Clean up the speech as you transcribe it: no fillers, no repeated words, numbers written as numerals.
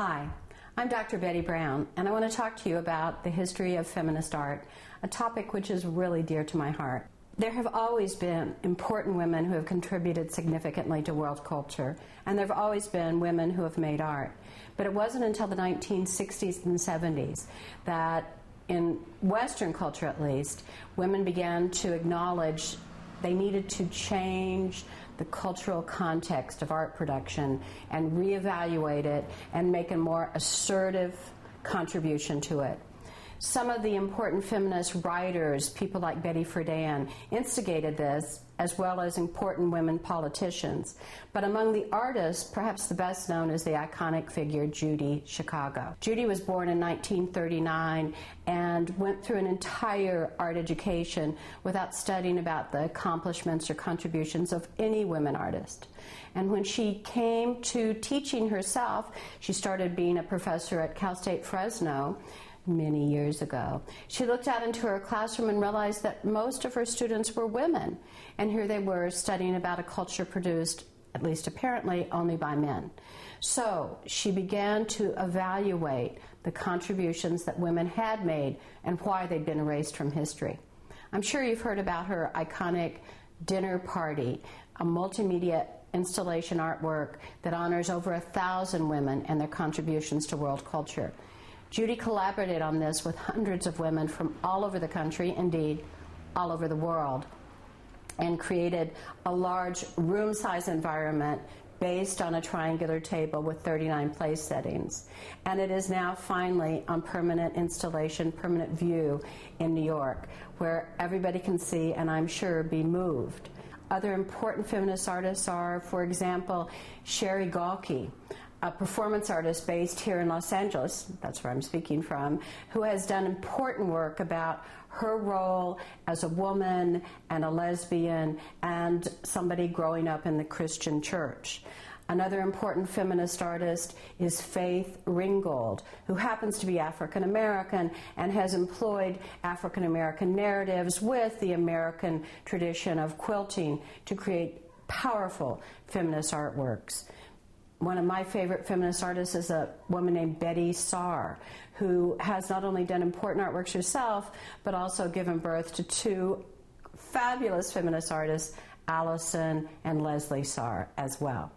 Hi, I'm Dr. Betty Brown, and I want to talk to you about the history of feminist art, a topic which is really dear to my heart. There have always been important women who have contributed significantly to world culture, and there have always been women who have made art. But it wasn't until the 1960s and 70s that, in Western culture at least, women began to acknowledge they needed to change the cultural context of art production and reevaluate it and make a more assertive contribution to it. Some of the important feminist writers, people like Betty Friedan, instigated this, as well as important women politicians. But among the artists, perhaps the best known is the iconic figure Judy Chicago. Judy was born in 1939 and went through an entire art education without studying about the accomplishments or contributions of any women artist. And when she came to teaching herself, she started being a professor at Cal State Fresno many years ago. She looked out into her classroom and realized that most of her students were women, and here they were studying about a culture produced, at least apparently, only by men. So she began to evaluate the contributions that women had made and why they'd been erased from history. I'm sure you've heard about her iconic dinner party, a multimedia installation artwork that honors over 1,000 women and their contributions to world culture. Judy collaborated on this with hundreds of women from all over the country, indeed, all over the world, and created a large room-size environment based on a triangular table with 39 place settings. And it is now finally on permanent installation, permanent view in New York, where everybody can see and I'm sure be moved. Other important feminist artists are, for example, Sherry Galkey, a performance artist based here in Los Angeles, that's where I'm speaking from, who has done important work about her role as a woman and a lesbian and somebody growing up in the Christian church. Another important feminist artist is Faith Ringgold, who happens to be African American and has employed African American narratives with the American tradition of quilting to create powerful feminist artworks. One of my favorite feminist artists is a woman named Betty Saar, who has not only done important artworks herself, but also given birth to two fabulous feminist artists, Allison and Leslie Saar, as well.